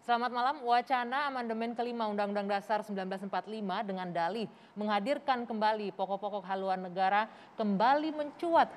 Selamat malam. Wacana amandemen kelima Undang-Undang Dasar 1945 dengan dalih menghadirkan kembali pokok-pokok haluan negara kembali mencuat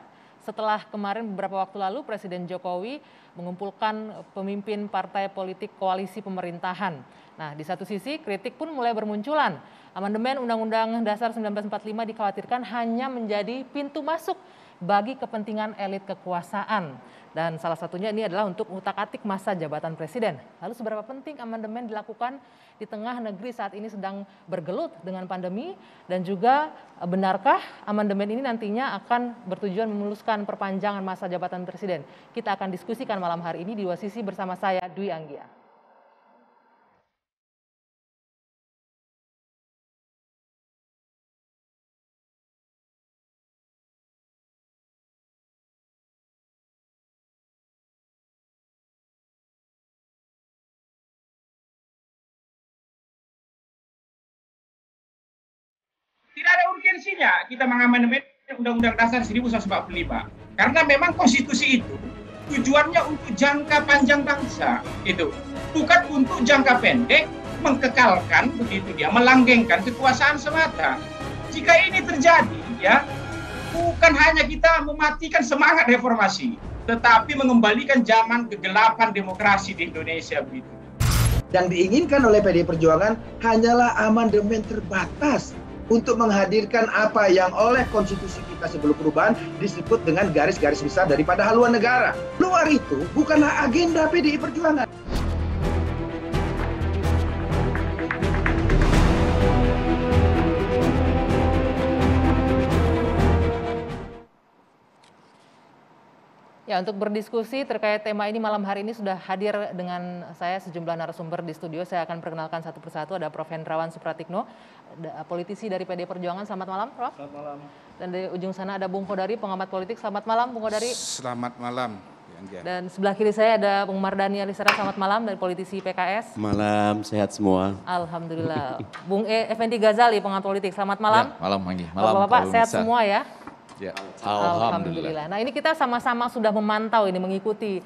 setelah kemarin beberapa waktu lalu Presiden Jokowi mengumpulkan pemimpin partai politik koalisi pemerintahan. Nah, di satu sisi kritik pun mulai bermunculan. Amandemen Undang-Undang Dasar 1945 dikhawatirkan hanya menjadi pintu masuk bagi kepentingan elit kekuasaan. Dan salah satunya ini adalah untuk utak-atik masa jabatan presiden. Lalu seberapa penting amandemen dilakukan di tengah negeri saat ini sedang bergelut dengan pandemi, dan juga benarkah amandemen ini nantinya akan bertujuan memuluskan perpanjangan masa jabatan presiden? Kita akan diskusikan malam hari ini di Dua Sisi bersama saya Dwi Anggia. Tidak ada urgensinya kita mengamandemen Undang-Undang Dasar 1945 karena memang konstitusi itu tujuannya untuk jangka panjang bangsa, itu bukan untuk jangka pendek mengkekalkan begitu dia melanggengkan kekuasaan semata. Jika ini terjadi, ya, bukan hanya kita mematikan semangat reformasi, tetapi mengembalikan zaman kegelapan demokrasi di Indonesia begitu. Yang diinginkan oleh PDI Perjuangan hanyalah amandemen terbatas untuk menghadirkan apa yang oleh konstitusi kita sebelum perubahan disebut dengan garis-garis besar daripada haluan negara. Luar itu bukanlah agenda PDI Perjuangan. Ya, untuk berdiskusi terkait tema ini malam hari ini sudah hadir dengan saya sejumlah narasumber di studio. Saya akan perkenalkan satu persatu. Ada Prof. Hendrawan Supratikno, politisi dari PD Perjuangan. Selamat malam, Prof. Selamat malam. Dan di ujung sana ada Bung Kodari, pengamat politik. Selamat malam, Bung Kodari. Selamat malam. Dan sebelah kiri saya ada Bung Mardhani Alisera. Selamat malam, dari politisi PKS. Malam, sehat semua. Alhamdulillah. Bung Effendi Ghazali, pengamat politik. Selamat malam. Ya, malam, Anggi. Malam, Bapak-bapak sehat semua ya? Ya, Alhamdulillah. Nah, ini kita sama-sama sudah memantau ini, mengikuti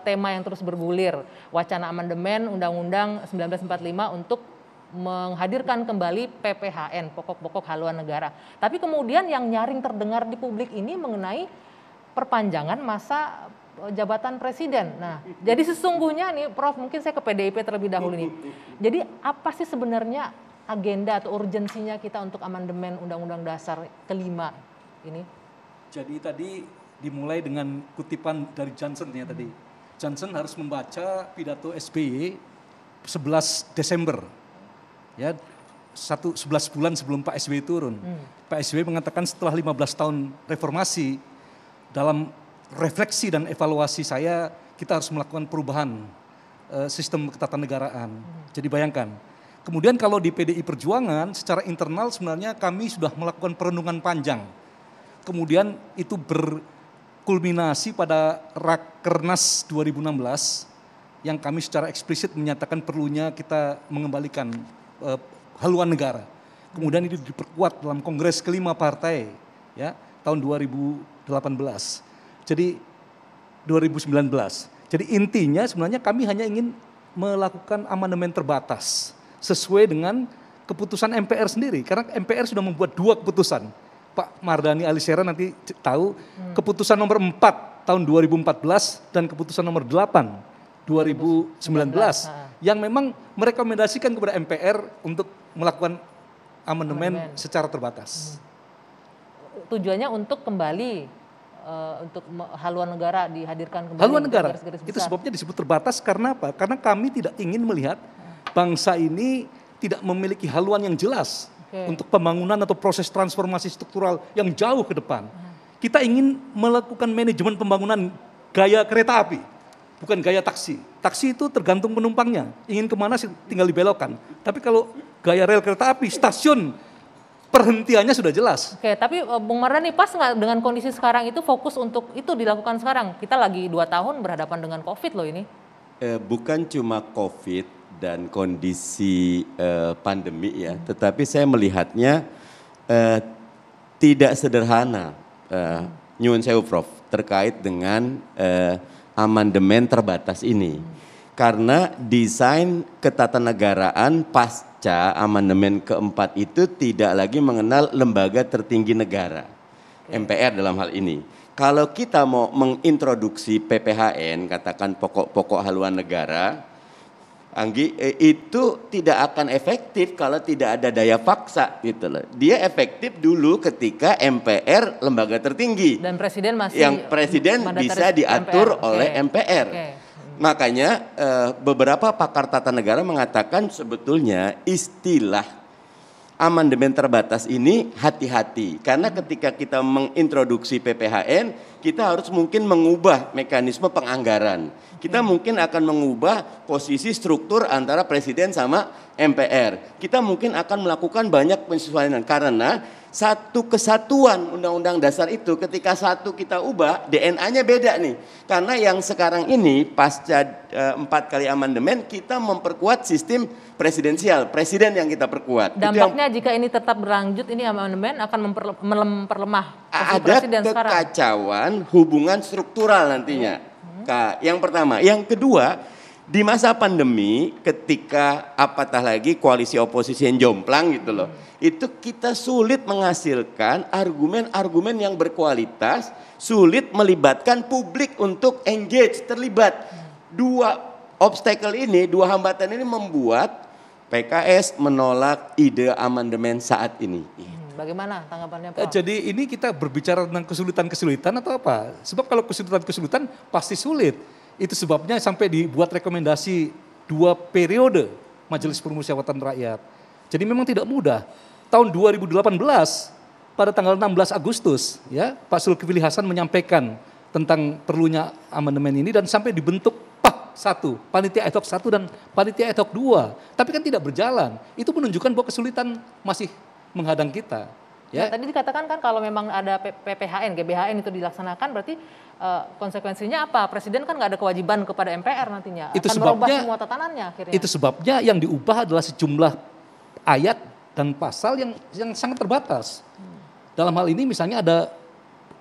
tema yang terus bergulir, wacana amandemen Undang-Undang 1945 untuk menghadirkan kembali PPHN, pokok-pokok haluan negara. Tapi kemudian yang nyaring terdengar di publik ini mengenai perpanjangan masa jabatan presiden. Nah, jadi sesungguhnya nih, Prof, mungkin saya ke PDIP terlebih dahulu nih. Jadi apa sih sebenarnya agenda atau urgensinya kita untuk amandemen Undang-Undang Dasar kelima ini? Jadi tadi dimulai dengan kutipan dari Johnson ya tadi. Johnson harus membaca pidato SBY 11 Desember. Ya, 11 bulan sebelum Pak SBY turun. Pak SBY mengatakan setelah 15 tahun reformasi, dalam refleksi dan evaluasi saya, kita harus melakukan perubahan sistem ketatanegaraan. Jadi bayangkan. Kemudian kalau di PDI Perjuangan secara internal sebenarnya kami sudah melakukan perenungan panjang. Kemudian itu berkulminasi pada Rakernas 2016 yang kami secara eksplisit menyatakan perlunya kita mengembalikan haluan negara. Kemudian itu diperkuat dalam Kongres kelima partai ya tahun 2018. Jadi 2019. Jadi intinya sebenarnya kami hanya ingin melakukan amandemen terbatas sesuai dengan keputusan MPR sendiri, karena MPR sudah membuat 2 keputusan. Pak Mardhani Alisera nanti tahu keputusan nomor 4 tahun 2014 dan keputusan nomor 8 2019 yang memang merekomendasikan kepada MPR untuk melakukan amandemen secara terbatas. Tujuannya untuk kembali untuk haluan negara dihadirkan kembali. Haluan negara itu sebabnya disebut terbatas karena apa? Karena kami tidak ingin melihat bangsa ini tidak memiliki haluan yang jelas untuk pembangunan atau proses transformasi struktural yang jauh ke depan. Kita ingin melakukan manajemen pembangunan gaya kereta api, bukan gaya taksi. Taksi itu tergantung penumpangnya, ingin kemana tinggal dibelokkan. Tapi kalau gaya rel kereta api, stasiun perhentiannya sudah jelas. Oke, tapi Bung Mardhani, pas nggak dengan kondisi sekarang itu fokus untuk itu dilakukan sekarang? Kita lagi 2 tahun berhadapan dengan COVID loh ini. Bukan cuma COVID dan kondisi pandemi ya, tetapi saya melihatnya tidak sederhana, nyuwun sewu Prof, terkait dengan amandemen terbatas ini. Karena desain ketatanegaraan pasca amandemen keempat itu tidak lagi mengenal lembaga tertinggi negara, MPR dalam hal ini. Kalau kita mau mengintroduksi PPHN, katakan pokok-pokok haluan negara, Anggi, itu tidak akan efektif kalau tidak ada daya paksa gitu loh. Dia efektif dulu ketika MPR lembaga tertinggi. Dan presiden masih yang presiden bisa diatur MPR. oleh MPR. Makanya beberapa pakar tata negara mengatakan sebetulnya istilah amandemen terbatas ini hati-hati. Karena ketika kita mengintroduksi PPHN, kita harus mungkin mengubah mekanisme penganggaran. Kita mungkin akan mengubah posisi struktur antara presiden sama MPR. Kita mungkin akan melakukan banyak penyesuaian karena satu kesatuan undang-undang dasar itu ketika satu kita ubah DNA-nya beda nih. Karena yang sekarang ini pasca 4 kali amandemen kita memperkuat sistem presidensial, presiden yang kita perkuat. Dampaknya jika ini tetap berlanjut, ini amandemen akan memperlemah posisi ada presiden sekarang. Kekacauan hubungan struktural nantinya. Yang pertama, yang kedua, di masa pandemi ketika apatah lagi koalisi oposisi yang jomplang gitu loh, itu kita sulit menghasilkan argumen-argumen yang berkualitas, sulit melibatkan publik untuk engage, terlibat. Dua obstacle ini, dua hambatan ini membuat PKS menolak ide amandemen saat ini. Bagaimana tanggapannya Pak? Jadi ini kita berbicara tentang kesulitan-kesulitan atau apa? Sebab kalau kesulitan-kesulitan pasti sulit. Itu sebabnya sampai dibuat rekomendasi 2 periode Majelis Permusyawaratan Rakyat. Jadi memang tidak mudah. Tahun 2018 pada tanggal 16 Agustus ya Pak Zulkifli Hasan menyampaikan tentang perlunya amandemen ini dan sampai dibentuk panitia ad hoc 1 dan panitia ad hoc 2. Tapi kan tidak berjalan. Itu menunjukkan bahwa kesulitan masih menghadang kita. Ya. Nah, tadi dikatakan kan kalau memang ada PPHN, GBHN itu dilaksanakan berarti konsekuensinya apa? Presiden kan nggak ada kewajiban kepada MPR nantinya. Itu akan merubah semua tatanannya akhirnya. Itu sebabnya yang diubah adalah sejumlah ayat dan pasal yang sangat terbatas. Dalam hal ini misalnya ada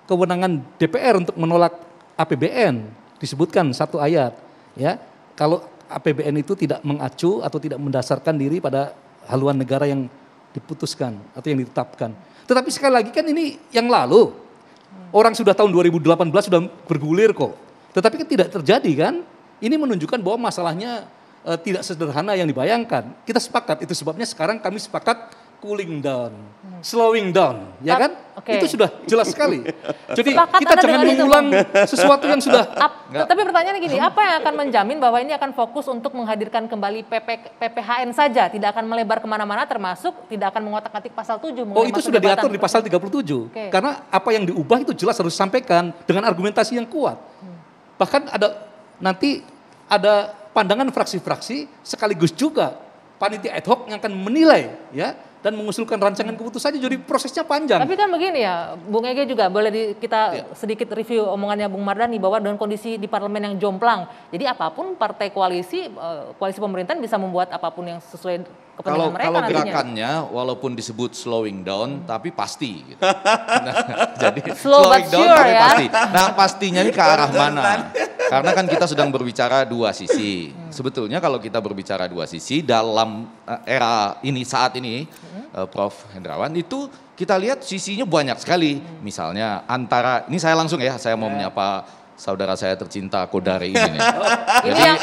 kewenangan DPR untuk menolak APBN, disebutkan satu ayat. Ya, kalau APBN itu tidak mengacu atau tidak mendasarkan diri pada haluan negara yang diputuskan atau yang ditetapkan. Tetapi sekali lagi kan ini yang lalu. Orang sudah tahun 2018 sudah bergulir kok. Tetapi kan tidak terjadi kan. Ini menunjukkan bahwa masalahnya tidak sederhana yang dibayangkan. Kita sepakat, itu sebabnya sekarang kami sepakat cooling down, slowing down, ya kan? Okay. Itu sudah jelas sekali. Jadi Sepakat kita Anda jangan dengan itu, mengulang sesuatu yang sudah. Tapi pertanyaannya gini, apa yang akan menjamin bahwa ini akan fokus untuk menghadirkan kembali PPHN saja, tidak akan melebar kemana-mana, termasuk tidak akan mengotak-atik pasal 7? Oh itu sudah diatur di pasal 37. Okay. Karena apa yang diubah itu jelas harus disampaikan dengan argumentasi yang kuat. Bahkan nanti ada pandangan fraksi-fraksi sekaligus juga panitia ad hoc yang akan menilai ya dan mengusulkan rancangan keputusannya, jadi prosesnya panjang. Tapi kan begini ya, Bung Ege juga boleh kita sedikit review omongannya Bung Mardhani bahwa dengan kondisi di parlemen yang jomplang, jadi apapun partai koalisi pemerintahan bisa membuat apapun yang sesuai kepentingan mereka kalau nantinya. gerakannya walaupun disebut slowing down tapi pasti gitu. Jadi Slow but slowing down sure, tapi ya. pasti. Nah pastinya ini ke arah mana? Karena kan kita sedang berbicara dua sisi. Sebetulnya kalau kita berbicara dua sisi dalam era ini saat ini Prof. Hendrawan itu kita lihat sisinya banyak sekali. Misalnya antara, ini saya langsung ya, saya mau menyapa saudara saya tercinta Kodari ini.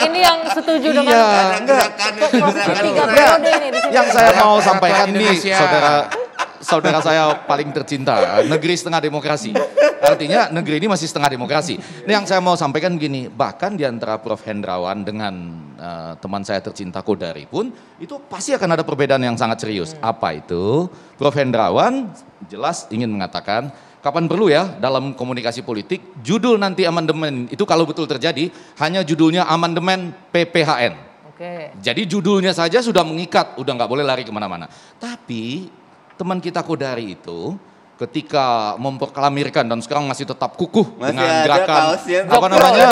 Ini yang setuju dengan tiga periode ini di sini. Yang saya mau sampaikan ini saudara saya paling tercinta, negeri setengah demokrasi. Artinya negeri ini masih setengah demokrasi. Ini yang saya mau sampaikan begini, bahkan di antara Prof. Hendrawan dengan teman saya tercinta Kodari pun, itu pasti akan ada perbedaan yang sangat serius. Apa itu? Prof. Hendrawan jelas ingin mengatakan, kapan perlu ya dalam komunikasi politik, judul nanti amandemen itu kalau betul terjadi, hanya judulnya amandemen PPHN. Oke. Jadi judulnya saja sudah mengikat, udah nggak boleh lari kemana-mana. Tapi teman kita Kodari itu ketika memproklamirkan dan sekarang masih tetap kukuh Masih dengan ada gerakan kaosnya. apa namanya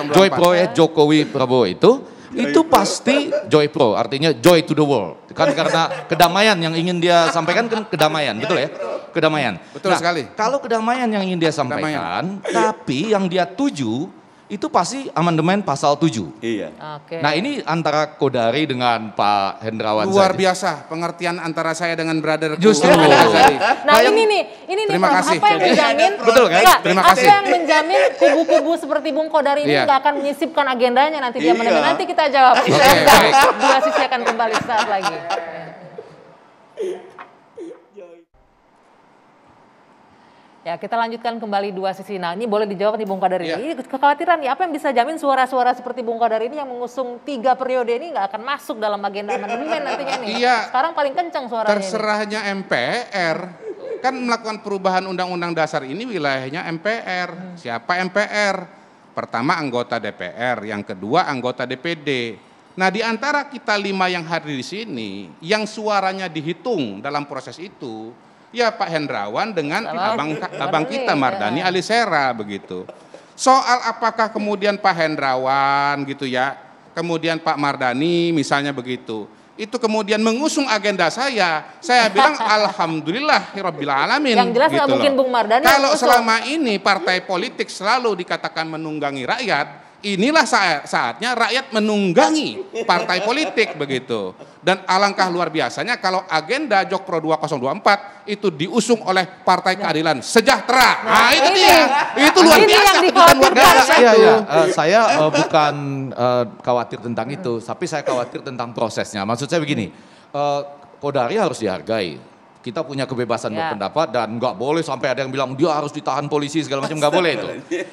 Joy Pro ya Jokowi Prabowo itu itu pasti joy pro, artinya joy to the world. Kan karena kedamaian yang ingin dia sampaikan kan kedamaian, betul ya? Kedamaian. Betul sekali. Kalau kedamaian yang ingin dia sampaikan, tapi yang dia tuju itu pasti amandemen pasal 7. Iya. Oke. Nah ini antara Kodari dengan Pak Hendrawan Luar saja. biasa pengertian antara saya dengan brother. Justru. Nah ini nih Terima Prof, kasih. apa yang menjamin? Betul kan? Enggak, Terima apa kasih. yang menjamin kubu-kubu seperti Bung Kodari ini Iya. nggak akan menyisipkan agendanya nanti dia Iya. mendengar. Nanti kita jawab. Oke, baik. Dua sisi akan kembali saat lagi. Ya, kita lanjutkan kembali dua sisi. Nah, ini boleh dijawab nih Bung Kodari. Iya. Ini kekhawatiran ya, apa yang bisa jamin suara-suara seperti Bung Kodari ini yang mengusung 3 periode ini nggak akan masuk dalam agenda amandemen nantinya nih. Iya. Sekarang paling kencang suaranya. Terserahnya MPR. Kan melakukan perubahan undang-undang dasar ini wilayahnya MPR. Siapa MPR? Pertama anggota DPR, yang kedua anggota DPD. Nah di antara kita 5 yang hadir di sini, yang suaranya dihitung dalam proses itu, ya Pak Hendrawan dengan abang kita Mardani Alisera begitu. Soal apakah kemudian Pak Hendrawan gitu ya, kemudian Pak Mardani misalnya begitu, itu kemudian mengusung agenda saya bilang alhamdulillahirabbil alamin. Yang jelas nggak mungkin Bung Mardani. Kalau selama ini partai politik selalu dikatakan menunggangi rakyat, inilah saatnya rakyat menunggangi partai politik begitu. Dan alangkah luar biasanya kalau agenda Jokpro 2024 itu diusung oleh Partai Keadilan Sejahtera. Nah itu dia, itu luar ini biasa. yang Bukan luar biasa Iya, itu. iya. Saya bukan khawatir tentang itu, tapi saya khawatir tentang prosesnya. Maksud saya begini, Kodari harus dihargai. Kita punya kebebasan berpendapat dan nggak boleh sampai ada yang bilang dia harus ditahan polisi segala macam, nggak boleh itu.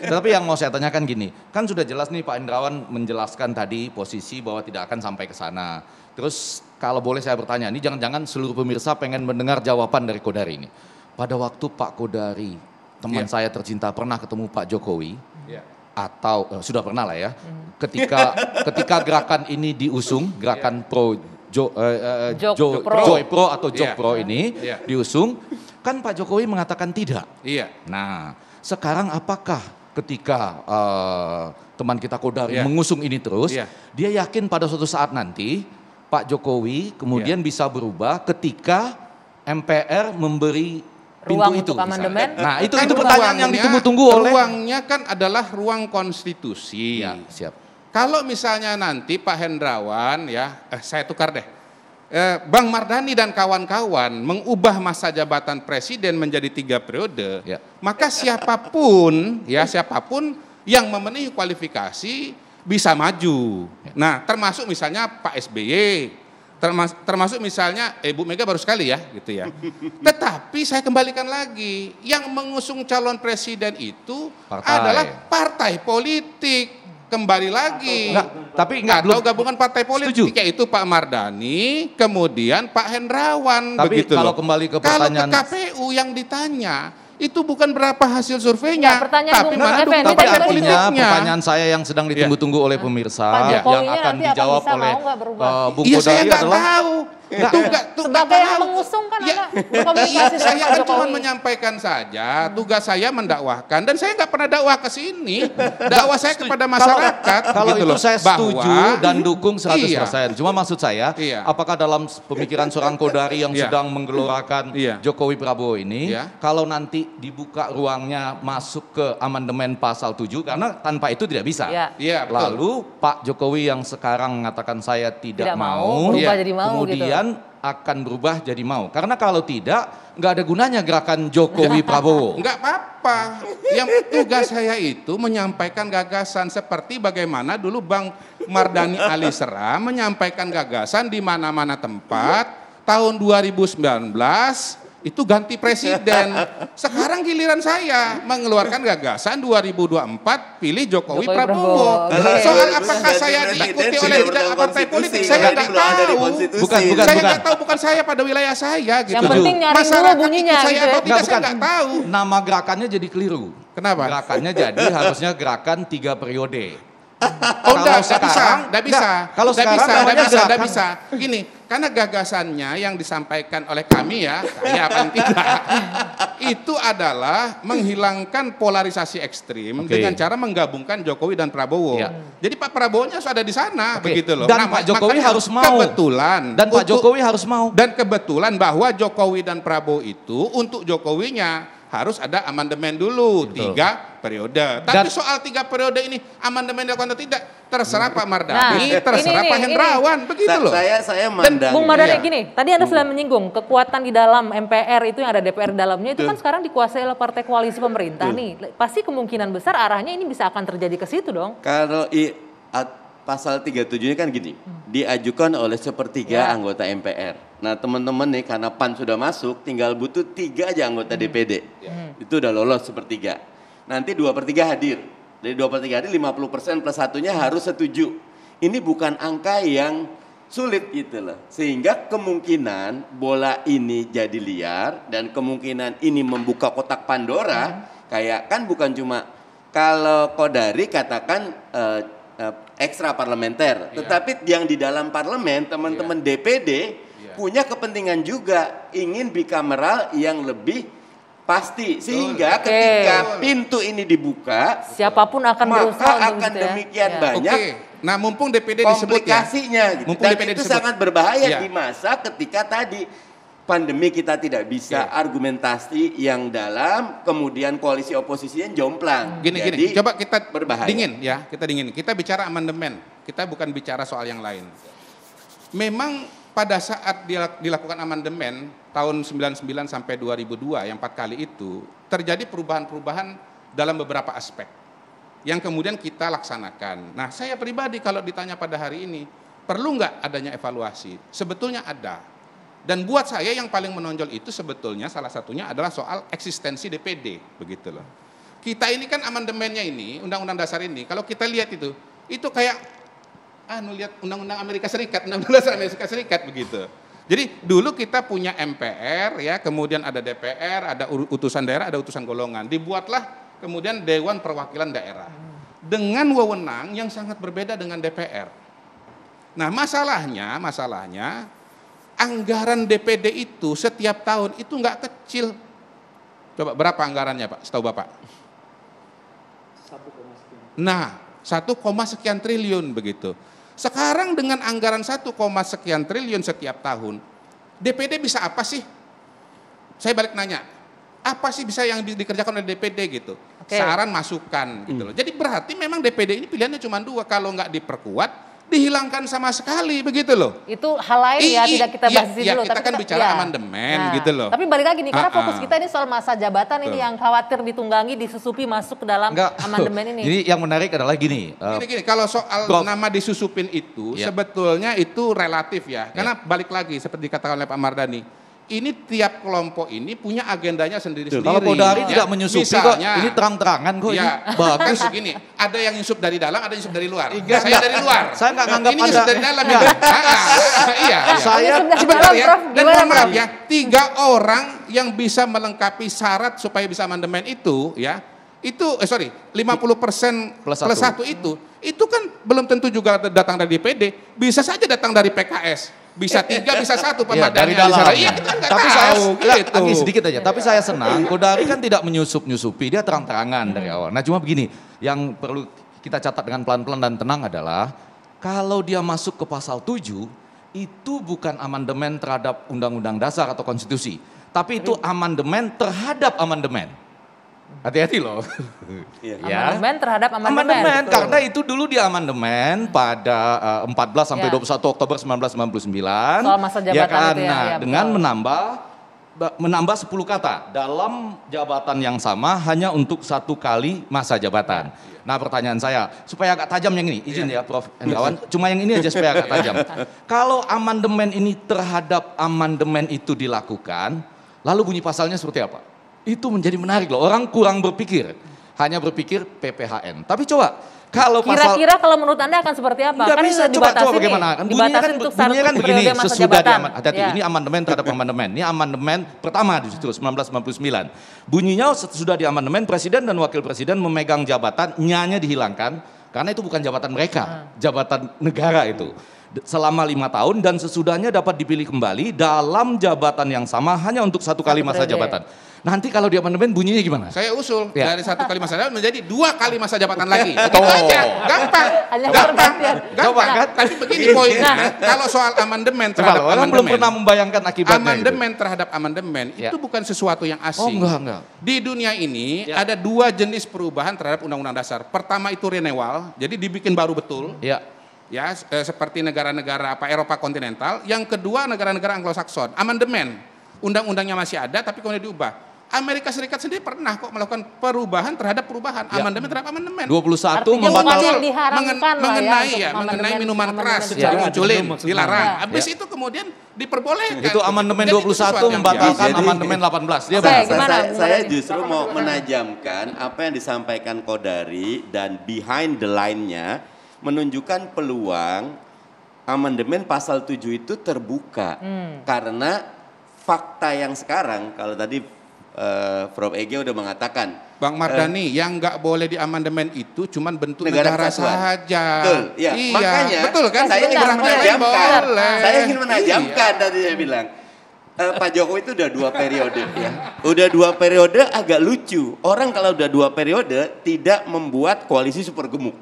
Tetapi yang mau saya tanyakan gini, kan sudah jelas nih Pak Hendrawan menjelaskan tadi posisi bahwa tidak akan sampai ke sana. Terus kalau boleh saya bertanya, ini jangan-jangan seluruh pemirsa pengen mendengar jawaban dari Kodari ini. Pada waktu Pak Kodari, teman saya tercinta, pernah ketemu Pak Jokowi, atau sudah pernah lah ya, ketika gerakan ini diusung, gerakan pro Joy Pro atau Jokpro ini diusung, kan Pak Jokowi mengatakan tidak. Iya. Nah, sekarang apakah ketika teman kita Kodari mengusung ini terus, dia yakin pada suatu saat nanti Pak Jokowi kemudian bisa berubah ketika MPR memberi pintu ruang itu. untuk amandemen? Nah, itu Kan pertanyaan yang ditunggu-tunggu oleh. Ruangnya kan adalah ruang konstitusi. Ya, siap. Kalau misalnya nanti Pak Hendrawan saya tukar deh. Bang Mardani dan kawan-kawan mengubah masa jabatan presiden menjadi 3 periode, maka siapapun yang memenuhi kualifikasi bisa maju. Nah, termasuk misalnya Pak SBY, termasuk misalnya Bu Mega baru sekali ya, gitu ya. Tetapi saya kembalikan lagi, yang mengusung calon presiden itu adalah partai politik. Kembali lagi, atau gabungan partai politik, yaitu Pak Mardani, kemudian Pak Hendrawan. Tapi begitu kalau loh. kembali ke pertanyaan, kalau ke KPU yang ditanya, itu bukan berapa hasil surveinya, tapi mana dukungan tapi partai artinya politiknya. pertanyaan saya yang sedang ditunggu-tunggu oleh pemirsa, yang akan dijawab oleh Bung Iya, Kodari saya nggak adalah tahu. Sebagai yang mengusung kan Anda berkomunikasi dengan Saya Pak kan cuma Jokowi. menyampaikan saja, tugas saya mendakwahkan, dan saya nggak pernah dakwah ke sini. Dakwah saya kepada masyarakat. Kalau gitu itu loh, saya setuju dan dukung 100%. Cuma maksud saya, apakah dalam pemikiran seorang Kodari yang sedang menggelorakan Jokowi Prabowo ini, kalau nanti dibuka ruangnya masuk ke amandemen pasal 7, karena tanpa itu tidak bisa. Iya, betul. Lalu Pak Jokowi yang sekarang mengatakan saya tidak mau, berubah jadi mau kemudian akan berubah jadi mau. Karena kalau tidak, nggak ada gunanya gerakan Jokowi Prabowo. Nggak apa-apa. Yang tugas saya itu menyampaikan gagasan seperti bagaimana dulu Bang Mardani Alisera menyampaikan gagasan di mana-mana tempat. Tahun 2019 itu ganti presiden. Sekarang giliran saya mengeluarkan gagasan 2024 pilih Jokowi Prabowo. Soal apakah saya diikuti oleh tidak partai politik, saya nggak tahu. Saya nggak tahu, bukan saya pada wilayah saya gitu. Yang penting nyaring dulu bunyinya saya gitu atau ya. tidak, saya nggak tahu. Nama gerakannya jadi keliru. Kenapa? Gerakannya jadi harusnya gerakan 3 periode. Oh, nggak bisa. Kalau sekarang namanya gerakan. Gini, karena gagasannya yang disampaikan oleh kami ya, saya apa tidak, itu adalah menghilangkan polarisasi ekstrim dengan cara menggabungkan Jokowi dan Prabowo. Jadi Pak Prabowo-nya sudah ada di sana, begitu loh. Dan Pak Jokowi harus mau. Kebetulan. Dan Pak Jokowi harus mau. Dan kebetulan bahwa Jokowi dan Prabowo itu untuk Jokowinya harus ada amandemen dulu 3 periode. Tapi soal 3 periode ini amandemen dilakukan atau tidak terserah Pak Mardhani, terserah Pak Hendrawan, begitu loh. Saya mandang. Bung Mardhani gini, tadi Anda sudah menyinggung kekuatan di dalam MPR itu yang ada DPR di dalamnya itu kan sekarang dikuasai oleh partai koalisi pemerintah nih. Pasti kemungkinan besar arahnya ini bisa akan terjadi ke situ dong. Kalau pasal 37 ini kan gini, diajukan oleh sepertiga anggota MPR. Nah teman-teman nih karena PAN sudah masuk, tinggal butuh 3 aja anggota DPD. Itu udah lolos sepertiga. Nanti 2/3 hadir. Dari 2/3 hadir 50% plus satunya harus setuju. Ini bukan angka yang sulit gitu loh. Sehingga kemungkinan bola ini jadi liar dan kemungkinan ini membuka kotak Pandora. Kayak kan bukan cuma kalau Kodari katakan ekstra parlementer, tetapi yang di dalam parlemen teman-teman DPD punya kepentingan juga ingin bicameral yang lebih pasti sehingga ketika pintu ini dibuka siapapun akan berusaha maka akan demikian banyak nah mumpung DPD disebut komplikasinya gitu. Mumpung Dan DPD itu disebut. sangat berbahaya di masa ketika tadi pandemi kita tidak bisa argumentasi yang dalam, kemudian koalisi oposisinya jomplang. Gini, coba kita berbahaya. Kita dingin. Kita bicara amandemen, kita bukan bicara soal yang lain. Memang pada saat dilakukan amandemen tahun 99 sampai 2002 yang 4 kali itu terjadi perubahan-perubahan dalam beberapa aspek yang kemudian kita laksanakan. Nah, saya pribadi kalau ditanya pada hari ini perlu nggak adanya evaluasi? Sebetulnya ada. Dan buat saya yang paling menonjol itu sebetulnya salah satunya adalah soal eksistensi DPD, begitu loh. Kita ini kan amandemennya ini, Undang-Undang Dasar ini, kalau kita lihat itu kayak lihat Undang-Undang Amerika Serikat, Undang-Undang Dasar Amerika Serikat begitu. Jadi dulu kita punya MPR ya, kemudian ada DPR, ada utusan daerah, ada utusan golongan. Dibuatlah kemudian Dewan Perwakilan Daerah dengan wewenang yang sangat berbeda dengan DPR. Nah, masalahnya anggaran DPD itu setiap tahun itu nggak kecil. Coba berapa anggarannya Pak, setahu Bapak? 1, sekian triliun begitu. Sekarang dengan anggaran 1, sekian triliun setiap tahun, DPD bisa apa sih? Saya balik nanya, apa sih bisa yang dikerjakan oleh DPD gitu? Saran, masukan gitu loh. Jadi berarti memang DPD ini pilihannya cuma 2, kalau nggak diperkuat, dihilangkan sama sekali begitu loh. Itu hal lain tidak kita bahas dulu. Kita kan bicara amandemen gitu loh. Tapi balik lagi nih, karena fokus kita ini soal masa jabatan ini yang khawatir ditunggangi, disusupi masuk ke dalam amandemen ini. Jadi yang menarik adalah gini. Gini, kalau soal nama disusupin itu sebetulnya itu relatif ya. Karena balik lagi seperti dikatakan oleh Pak Mardhani. Ini tiap kelompok ini punya agendanya sendiri-sendiri. Kalau Kodari tidak menyusupi kok, ini terang-terangan kok. Ya, bagus begini. Ada yang nyusup dari dalam, ada yang nyusup dari luar. Saya dari luar. Saya nggak nganggap ini nyusup dari dalam. Iya. Saya sebentar ya. Dan mohon maaf ya, 3 orang yang bisa melengkapi syarat supaya bisa amandemen itu, ya, itu 50% plus 1 itu kan belum tentu juga datang dari DPD, bisa saja datang dari PKS. Bisa 3, bisa 1 dari dalam. Iya, kita nggak tapi tahu. Saya sedikit aja. Tapi saya senang Kodari kan tidak menyusup-nyusupi, dia terang-terangan dari awal. Nah cuma begini, yang perlu kita catat dengan pelan-pelan dan tenang adalah kalau dia masuk ke pasal 7 itu bukan amandemen terhadap Undang-Undang Dasar atau konstitusi, tapi itu amandemen terhadap amandemen. Hati-hati loh. Amandemen terhadap amandemen. Karena itu dulu di amandemen pada 14 sampai 21 Oktober 1999. Soal masa jabatan itu ya. Dengan menambah 10 kata dalam jabatan yang sama hanya untuk 1 kali masa jabatan. Nah pertanyaan saya, supaya agak tajam yang ini, izin ya Prof. Hendrawan, cuma yang ini aja supaya agak tajam. Kalau amandemen ini terhadap amandemen itu dilakukan, lalu bunyi pasalnya seperti apa? Itu menjadi menarik loh, orang kurang berpikir, hanya berpikir PPHN. Tapi coba, kalau pasal... Kira-kira kalau menurut Anda akan seperti apa? Enggak kan bisa, coba bagaimana? Kan bunyinya kan begini, sesudah hati-hati, ini amandemen terhadap amandemen. Ini amandemen pertama justru 1999. Bunyinya sesudah di amandemen, Presiden dan Wakil Presiden memegang jabatan, nya dihilangkan, karena itu bukan jabatan mereka, jabatan negara itu. selama 5 tahun dan sesudahnya dapat dipilih kembali dalam jabatan yang sama hanya untuk 1 kali masa jabatan. Nanti kalau di amandemen bunyinya gimana? Saya usul Ya. dari 1 kali masa jabatan menjadi 2 kali masa jabatan lagi. Itu aja, gampang. Gampang kan? Tapi begini poinnya, kalau soal amandemen terhadap Orang belum pernah membayangkan akibatnya. amandemen terhadap amandemen itu bukan sesuatu yang asing. Enggak. Di dunia ini ada 2 jenis perubahan terhadap undang-undang dasar. Pertama itu renewal, jadi dibikin baru betul. Ya. Ya, seperti negara-negara Eropa kontinental. Yang kedua negara-negara Anglo-Saxon, amandemen. Undang-undangnya masih ada tapi kemudian diubah. Amerika Serikat sendiri pernah kok melakukan perubahan terhadap perubahan, amandemen terhadap amandemen. 21 Artinya membatalkan mengenai minuman keras, dimunculin, dilarang. Habis itu kemudian diperbolehkan. Itu amandemen Jadi 21 membatalkan amandemen 18. Dia Saya justru mau menajamkan apa yang disampaikan Kodari dan behind the line-nya menunjukkan peluang amandemen pasal 7 itu terbuka. Karena fakta yang sekarang, kalau tadi Prof. Ege udah mengatakan, Bang Mardhani, yang nggak boleh di amandemen itu cuman bentuk negara negara saja. saja. Betul, ya. Iya, Makanya betul kan? saya ingin Negara menajamkan. boleh. Saya ingin menajamkan tadi saya bilang. Pak Jokowi itu udah 2 periode ya. Udah 2 periode agak lucu. Orang kalau udah 2 periode tidak membuat koalisi super gemuk.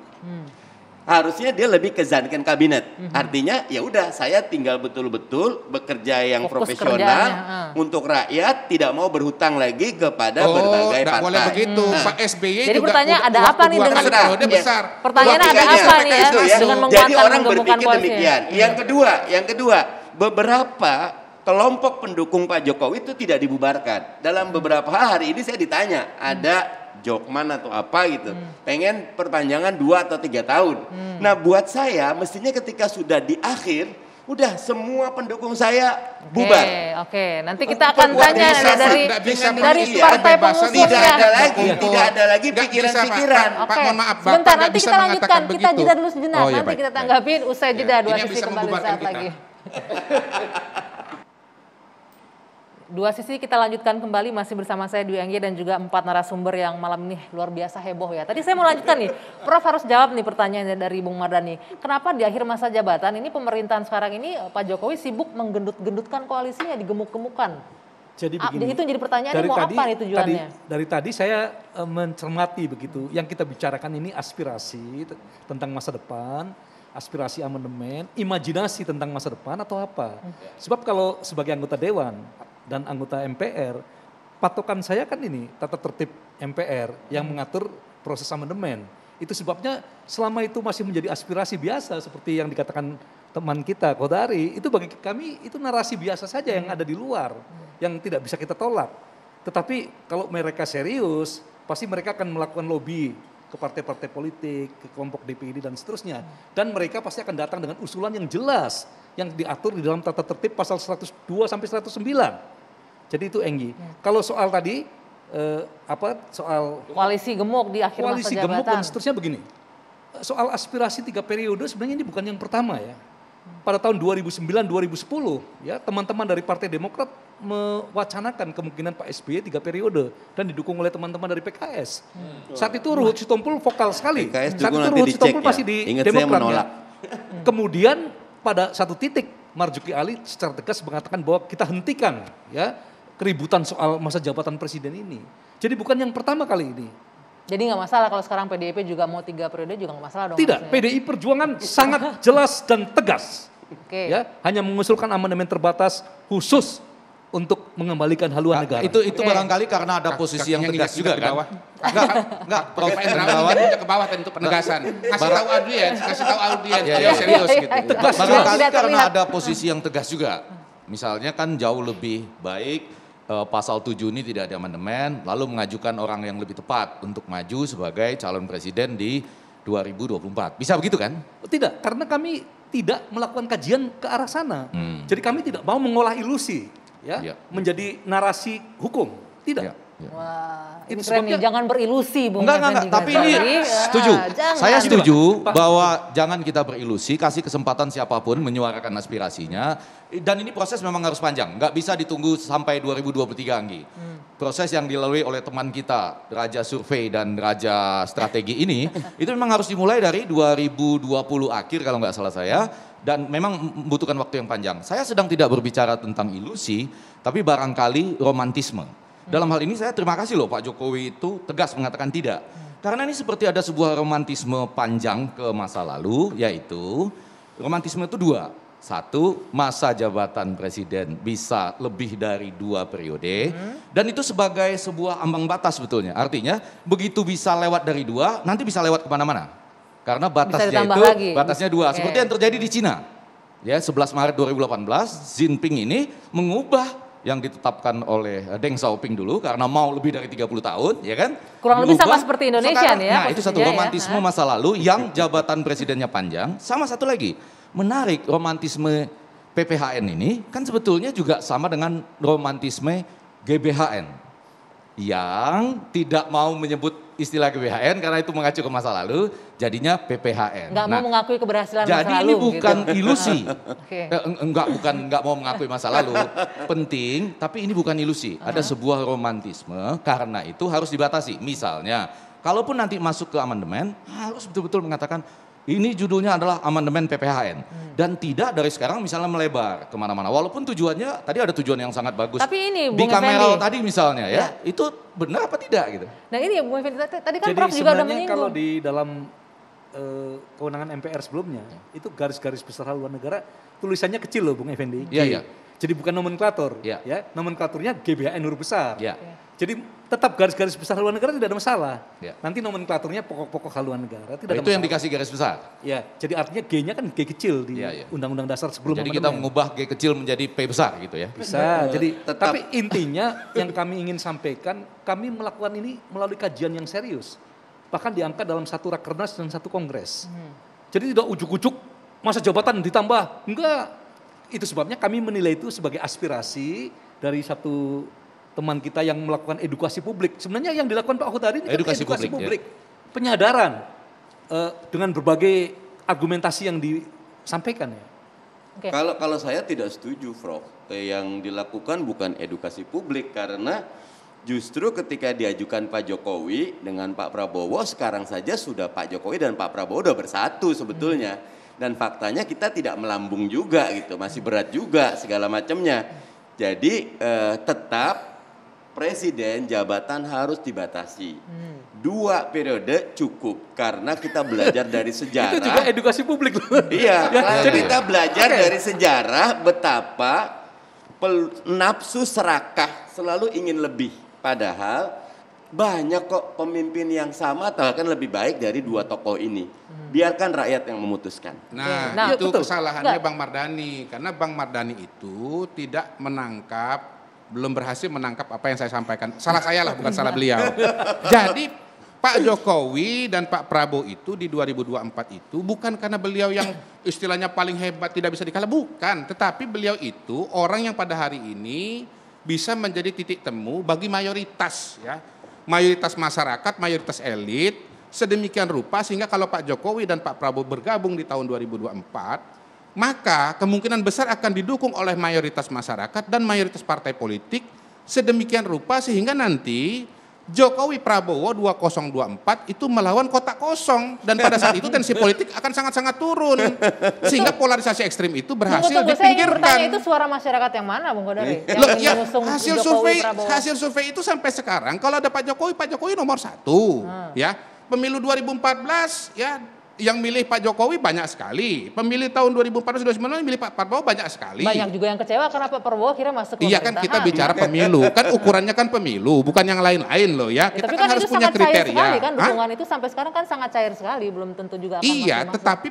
Harusnya dia lebih kezankan kabinet. Artinya ya udah saya tinggal betul-betul bekerja yang Fokus profesional kerjanya, untuk rakyat, tidak mau berhutang lagi kepada berbagai nggak partai. boleh begitu. Pak SBY Jadi juga pertanyaan ada waktu apa nih 2 dengan- kali periode Iya. besar. Pertanyaannya ada Logikanya apa nih ya, itu dengan Jadi menguatkan orang menggemukkan berpikir koalisi? demikian. Yang kedua, beberapa kelompok pendukung Pak Jokowi itu tidak dibubarkan. Dalam beberapa hari ini saya ditanya, ada Jokman atau apa gitu, pengen perpanjangan 2 atau 3 tahun. Nah buat saya mestinya ketika sudah di akhir, udah semua pendukung saya bubar. Oke. Nanti kita akan Buat tanya bisa, dari nggak bisa dari iya, partai kebebasan pengusung Tidak ya. ada lagi, Kumpul. tidak ada lagi Nggak bisa, pikiran-pikiran. Pak, mohon maaf, Bapak Sebentar, nggak nanti bisa kita lanjutkan. mengatakan Kita begitu. jeda dulu sejenak. Oh, iya, Nanti baik, kita baik. tanggapin usai jeda. Ini 2 yang sisi bisa kembali membubarkan saat kita. lagi. 2 sisi kita lanjutkan kembali, masih bersama saya Dwi Anggi dan juga 4 narasumber yang malam ini luar biasa heboh ya. Tadi saya mau lanjutkan nih, Prof harus jawab nih pertanyaannya dari Bung Mardhani. Kenapa di akhir masa jabatan ini pemerintahan sekarang ini Pak Jokowi sibuk menggendut-gendutkan koalisinya, digemuk-gemukan? Jadi begini, Itu jadi pertanyaan, dari mau tadi, apa nih tujuannya? Dari tadi saya mencermati begitu, yang kita bicarakan ini aspirasi tentang masa depan, aspirasi amandemen, imajinasi tentang masa depan atau apa. Sebab kalau sebagai anggota Dewan dan anggota MPR, patokan saya kan ini tata tertib MPR yang mengatur proses amandemen. Itu sebabnya selama itu masih menjadi aspirasi biasa seperti yang dikatakan teman kita Kodari, itu bagi kami itu narasi biasa saja yang ada di luar, yang tidak bisa kita tolak. Tetapi kalau mereka serius, pasti mereka akan melakukan lobby ke partai-partai politik, ke kelompok DPD dan seterusnya. Dan mereka pasti akan datang dengan usulan yang jelas, yang diatur di dalam tata tertib pasal 102 sampai 109. Jadi itu Enggi. Kalau soal tadi, soal Koalisi gemuk di akhir masa koalisi gemuk jabatan. dan seterusnya begini. Soal aspirasi 3 periode sebenarnya ini bukan yang pertama ya. Pada tahun 2009-2010 ya teman-teman dari Partai Demokrat mewacanakan kemungkinan Pak SBY 3 periode dan didukung oleh teman-teman dari PKS. Saat itu Ruhut Sitompul vokal sekali. PKS Saat juga itu nanti Ruhut dicek Sitompul ya. masih di Ingat saya Demokrat menolak. ya. Kemudian pada satu titik Marzuki Ali secara tegas mengatakan bahwa kita hentikan ya keributan soal masa jabatan presiden ini. Jadi bukan yang pertama kali ini. Jadi nggak masalah kalau sekarang PDIP juga mau 3 periode juga nggak masalah dong. Tidak, harusnya. PDI Perjuangan sangat jelas dan tegas. Oke. Ya, hanya mengusulkan amandemen terbatas khusus untuk mengembalikan haluan negara. Itu barangkali karena ada posisi yang tegas juga ke kan? bawah. Enggak, Prof Pak Hendrawan ke bawah tadi untuk penegasan. Kasih tahu audiens, dia serius gitu. Barangkali Tidak karena terlihat. ada posisi yang tegas juga. Misalnya kan jauh lebih baik pasal 7 ini tidak ada amandemen, lalu mengajukan orang yang lebih tepat untuk maju sebagai calon presiden di 2024. Bisa begitu kan? Tidak, karena kami tidak melakukan kajian ke arah sana. Jadi kami tidak mau mengolah ilusi ya, Ya. menjadi narasi hukum. Tidak. Ya. Wah, ini Itu keren nih, sebabnya- jangan berilusi Bung Enggak, Effendi. tapi ini setuju. Jangan. Saya setuju bahwa jangan kita berilusi, kasih kesempatan siapapun menyuarakan aspirasinya. Dan ini proses memang harus panjang, nggak bisa ditunggu sampai 2023, Anggi. Proses yang dilalui oleh teman kita, Raja Survei dan Raja Strategi ini, itu memang harus dimulai dari 2020 akhir kalau nggak salah saya. Dan memang membutuhkan waktu yang panjang. Saya sedang tidak berbicara tentang ilusi, tapi barangkali romantisme. Dalam hal ini saya terima kasih loh Pak Jokowi itu tegas mengatakan tidak. Karena ini seperti ada sebuah romantisme panjang ke masa lalu, yaitu romantisme itu dua. Satu, masa jabatan presiden bisa lebih dari 2 periode. Dan itu sebagai sebuah ambang batas sebetulnya. Artinya begitu bisa lewat dari 2, nanti bisa lewat kemana-mana. Karena batasnya itu, lagi. batasnya 2. Seperti yang terjadi di Cina. Ya, 11 Maret 2018, Xi Jinping ini mengubah yang ditetapkan oleh Deng Xiaoping dulu karena mau lebih dari 30 tahun, ya kan? Kurang lebih sama Dirubah. seperti Indonesia Sekarang, nih ya. Nah, itu satu posisinya romantisme ya. masa lalu yang jabatan presidennya panjang. Sama satu lagi, menarik romantisme PPHN ini kan sebetulnya juga sama dengan romantisme GBHN yang tidak mau menyebut istilah GBHN karena itu mengacu ke masa lalu, jadinya PPHN. Nggak mau mengakui keberhasilan masa Jadi lalu. ini bukan gitu. ilusi. Oke. Enggak mau mengakui masa lalu. Penting, tapi ini bukan ilusi. Ada sebuah romantisme karena itu harus dibatasi. Misalnya, kalaupun nanti masuk ke amandemen, harus betul-betul mengatakan ini judulnya adalah amandemen PPHN. Dan tidak dari sekarang misalnya melebar kemana-mana. Walaupun tujuannya, tadi ada tujuan yang sangat bagus. Tapi ini di Bung Kamerau Effendi. tadi misalnya ya, itu benar apa tidak gitu. Nah ini ya Bung Effendi, tadi kan Jadi Prof juga udah sebenarnya kalau menyinggung. di dalam kewenangan MPR sebelumnya, itu garis-garis besar haluan negara tulisannya kecil loh Bung Effendi. Iya, iya. Jadi bukan nomenklatur, Iya. ya. Nomenklaturnya GBHN huruf besar. Ya. Jadi tetap garis-garis besar haluan negara tidak ada masalah. Ya. Nanti nomenklaturnya pokok-pokok haluan negara tidak ada Itu yang masalah. dikasih garis besar. Ya, jadi artinya G-nya kan G kecil di Iya, iya. Undang-Undang Dasar sebelum Jadi kita amandemen. mengubah G kecil menjadi P besar gitu ya. Bisa. Jadi tetap- tapi intinya yang kami ingin sampaikan, kami melakukan ini melalui kajian yang serius. Bahkan diangkat dalam satu rakernas dan satu kongres. Jadi tidak ujuk-ujuk masa jabatan ditambah. Enggak. Itu sebabnya kami menilai itu sebagai aspirasi dari satu teman kita yang melakukan edukasi publik. Sebenarnya yang dilakukan Pak Ahok hari ini kan Edukasi edukasi publik, publik. Penyadaran dengan berbagai argumentasi yang disampaikan ya. Oke. Kalau saya tidak setuju, Prof. Yang dilakukan bukan edukasi publik karena justru ketika diajukan Pak Jokowi dengan Pak Prabowo, sekarang saja sudah Pak Jokowi dan Pak Prabowo udah bersatu sebetulnya. Dan faktanya kita tidak melambung juga gitu, masih berat juga segala macamnya. Jadi tetap presiden jabatan harus dibatasi. 2 periode cukup karena kita belajar dari sejarah. Itu juga edukasi publik loh. Iya, Ya, karena jadi kita belajar oke. dari sejarah betapa nafsu serakah selalu ingin lebih. Padahal banyak kok pemimpin yang sama atau bahkan lebih baik dari 2 tokoh ini. Biarkan rakyat yang memutuskan. Nah, Nah, itu betul. kesalahannya Enggak. Bang Mardhani. Karena Bang Mardhani itu tidak belum berhasil menangkap apa yang saya sampaikan. Salah saya lah, bukan salah beliau. Jadi Pak Jokowi dan Pak Prabowo itu di 2024 itu bukan karena beliau yang istilahnya paling hebat tidak bisa dikalah, bukan. Tetapi beliau itu orang yang pada hari ini bisa menjadi titik temu bagi mayoritas ya. Mayoritas masyarakat, mayoritas elit, sedemikian rupa sehingga kalau Pak Jokowi dan Pak Prabowo bergabung di tahun 2024, maka kemungkinan besar akan didukung oleh mayoritas masyarakat dan mayoritas partai politik sedemikian rupa sehingga nanti Jokowi Prabowo 2024 itu melawan kotak kosong dan pada saat itu tensi politik akan sangat-sangat turun sehingga polarisasi ekstrim itu berhasil Tunggu, saya ingin bertanya dipinggirkan. itu suara masyarakat yang mana Bung Kodari? Yang Loh, ya, mengusung hasil Jokowi, survei Prabowo. hasil survei itu sampai sekarang kalau ada Pak Jokowi nomor 1 ya. Pemilu 2014 ya yang milih Pak Jokowi banyak sekali. Pemilih tahun 2014-2019 milih Pak Prabowo banyak sekali. Banyak juga yang kecewa karena Pak Prabowo akhirnya masuk ke Iya kan kita pemerintahan. bicara pemilu, kan ukurannya kan pemilu, bukan yang lain-lain loh ya. Ya, Kita tapi kan kan harus itu punya sangat cair sekali kriteria. kan, Hah? dukungan itu sampai sekarang kan sangat cair sekali, belum tentu juga akan Iya, masuk. tetapi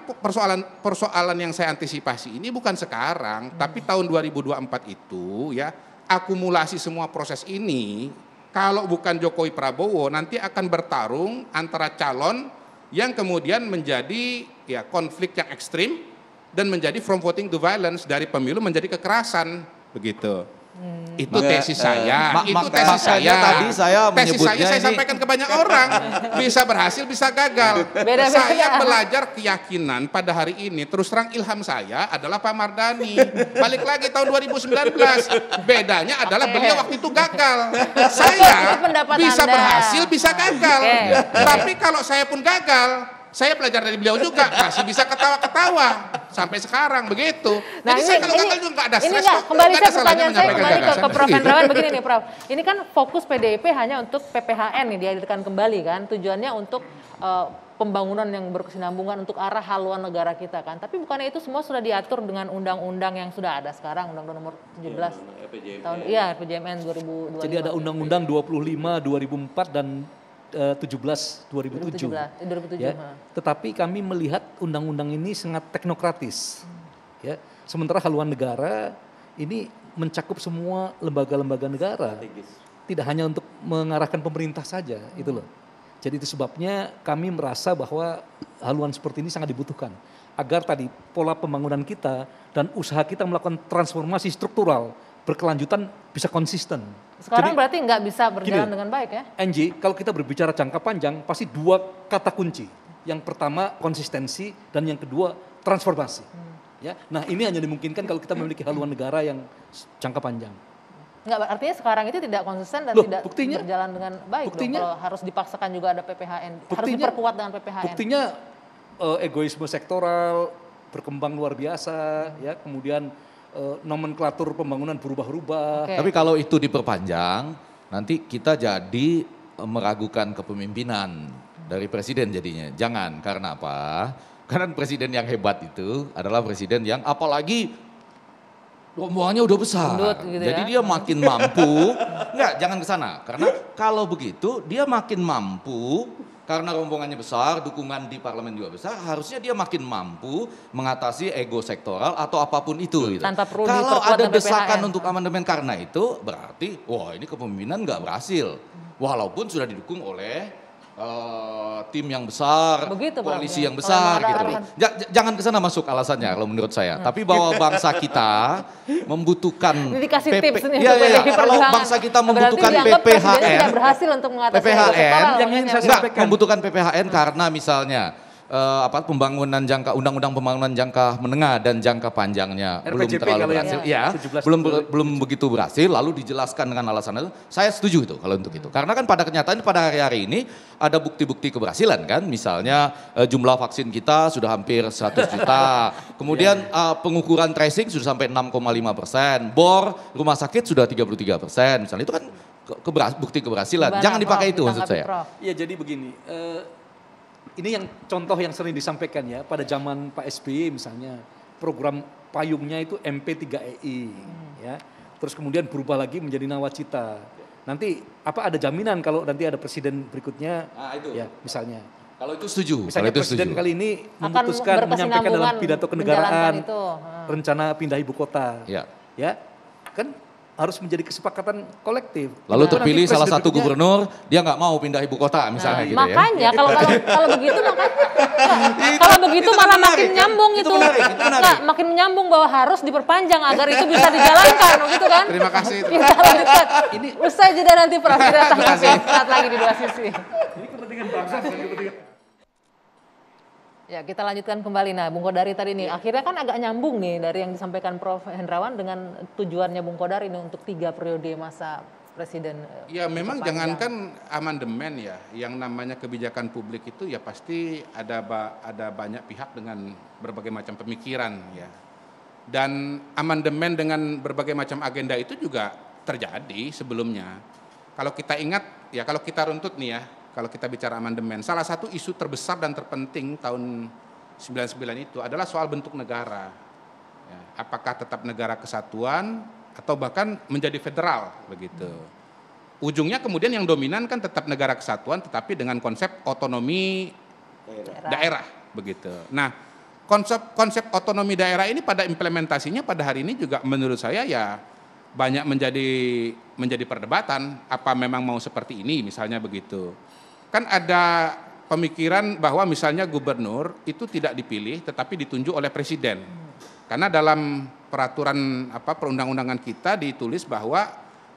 persoalan yang saya antisipasi ini bukan sekarang, tapi tahun 2024 itu ya akumulasi semua proses ini. Kalau bukan Jokowi Prabowo nanti akan bertarung antara calon yang kemudian menjadi ya konflik yang ekstrim dan menjadi from voting to violence, dari pemilu menjadi kekerasan begitu. Itu tesis saya, Makanya tadi saya tesis menyebutnya saya ini sampaikan ke banyak orang, bisa berhasil, bisa gagal. Beda-beda. Saya belajar keyakinan pada hari ini, terus terang ilham saya adalah Pak Mardhani. Balik lagi tahun 2019, bedanya adalah beliau waktu itu gagal. Saya bisa berhasil, bisa gagal. Tapi kalau saya pun gagal, saya belajar dari beliau juga, masih bisa ketawa-ketawa sampai sekarang begitu. Nah, jadi saya kalau gagal juga nggak ada stres. Kembali saya pertanyaan saya kembali ke Prof. Hendrawan begini nih Prof. Ini kan fokus PDIP hanya untuk PPHN nih dihadirkan kembali kan, tujuannya untuk pembangunan yang berkesinambungan untuk arah haluan negara kita kan. Tapi bukannya itu semua sudah diatur dengan undang-undang yang sudah ada sekarang, Undang-Undang Nomor 17 tahun RPJMN 2025. Jadi ada Undang-Undang 25 2004 dan 17 2007. Ya. Tetapi kami melihat undang-undang ini sangat teknokratis. Ya. Sementara haluan negara ini mencakup semua lembaga-lembaga negara. Tidak hanya untuk mengarahkan pemerintah saja, itu loh. Jadi itu sebabnya kami merasa bahwa haluan seperti ini sangat dibutuhkan agar tadi pola pembangunan kita dan usaha kita melakukan transformasi struktural berkelanjutan bisa konsisten. Sekarang jadi, berarti nggak bisa berjalan dengan baik ya? Angie, kalau kita berbicara jangka panjang pasti dua kata kunci. Yang pertama konsistensi dan yang kedua transformasi. Ya, nah ini hanya dimungkinkan kalau kita memiliki haluan negara yang jangka panjang. Enggak, artinya sekarang itu tidak konsisten dan tidak berjalan dengan baik. Buktinya, kalau harus dipaksakan juga ada PPHN, harus diperkuat dengan PPHN. Buktinya egoisme sektoral berkembang luar biasa, ya kemudian nomenklatur pembangunan berubah-ubah. Tapi kalau itu diperpanjang, nanti kita jadi meragukan kepemimpinan dari presiden jadinya. Jangan, karena apa? Karena presiden yang hebat itu adalah presiden yang apalagi rombongannya udah besar. Gitu jadi dia makin mampu. Enggak, jangan ke sana. Karena kalau begitu dia makin mampu. Karena rombongannya besar, dukungan di parlemen juga besar, harusnya dia makin mampu mengatasi ego sektoral atau apapun itu. Gitu. Tanpa perlu kalau ada desakan PPHN. untuk amandemen karena itu, berarti wah ini kepemimpinan nggak berhasil. Walaupun sudah didukung oleh tim yang besar, begitu, koalisi yang besar gitu. Jangan ke sana masuk alasannya kalau menurut saya. Tapi bahwa bangsa kita membutuhkan tips nih kalau bangsa kita membutuhkan PPHN, tidak berhasil untuk mengatasi PPHN yang ingin saya sampaikan. Membutuhkan PPHN karena misalnya pembangunan undang-undang pembangunan jangka menengah dan jangka panjangnya belum terlalu berhasil. Ya, belum begitu berhasil lalu dijelaskan dengan alasan itu. Saya setuju itu kalau untuk itu. Karena kan pada kenyataan pada hari-hari ini ada bukti-bukti keberhasilan kan. Misalnya jumlah vaksin kita sudah hampir 100 juta. Kemudian pengukuran tracing sudah sampai 6,5%. Bor rumah sakit sudah 33%. Misalnya itu kan bukti keberhasilan. Jangan dipakai itu maksud saya. Iya, jadi begini. Ini yang contoh yang sering disampaikan ya, pada zaman Pak SBY misalnya, program payungnya itu MP3EI, ya. Terus kemudian berubah lagi menjadi Nawacita. Nanti apa ada jaminan kalau nanti ada presiden berikutnya, ya misalnya. Kalau itu setuju. Misalnya kalau itu presiden setuju. kali ini memutuskan menyampaikan dalam pidato kenegaraan rencana pindah ibu kota, ya kan harus menjadi kesepakatan kolektif. Lalu terpilih salah satu gubernur, dia nggak mau pindah ibu kota misalnya gitu makanya, ya. Makanya kalau begitu kalau begitu malah makin nyambung itu. Nggak, makin menyambung bahwa harus diperpanjang agar itu bisa dijalankan begitu kan. Terima kasih. Kita lanjutkan. Ini usai jeda nanti Prof. Kita saat lagi di dua sisi. Ini kepentingan bangsa dan kepentingan. Ya, kita lanjutkan kembali. Nah, Bung Kodari tadi nih, akhirnya kan agak nyambung nih dari yang disampaikan Prof. Hendrawan dengan tujuannya Bung Kodari ini untuk 3 periode masa presiden. Ya, memang jangankan amandemen ya, yang namanya kebijakan publik itu ya pasti ada banyak pihak dengan berbagai macam pemikiran ya. Dan amandemen dengan berbagai macam agenda itu juga terjadi sebelumnya. Kalau kita ingat, ya kalau kita runtut nih ya, kalau kita bicara amandemen, salah satu isu terbesar dan terpenting tahun 99 itu adalah soal bentuk negara. Ya, apakah tetap negara kesatuan atau bahkan menjadi federal begitu. Ujungnya kemudian yang dominan kan tetap negara kesatuan tetapi dengan konsep otonomi daerah begitu. Nah, konsep otonomi daerah ini pada implementasinya pada hari ini juga menurut saya ya banyak menjadi perdebatan, apa memang mau seperti ini misalnya begitu. Kan ada pemikiran bahwa misalnya gubernur itu tidak dipilih tetapi ditunjuk oleh presiden. Karena dalam peraturan perundang-undangan kita ditulis bahwa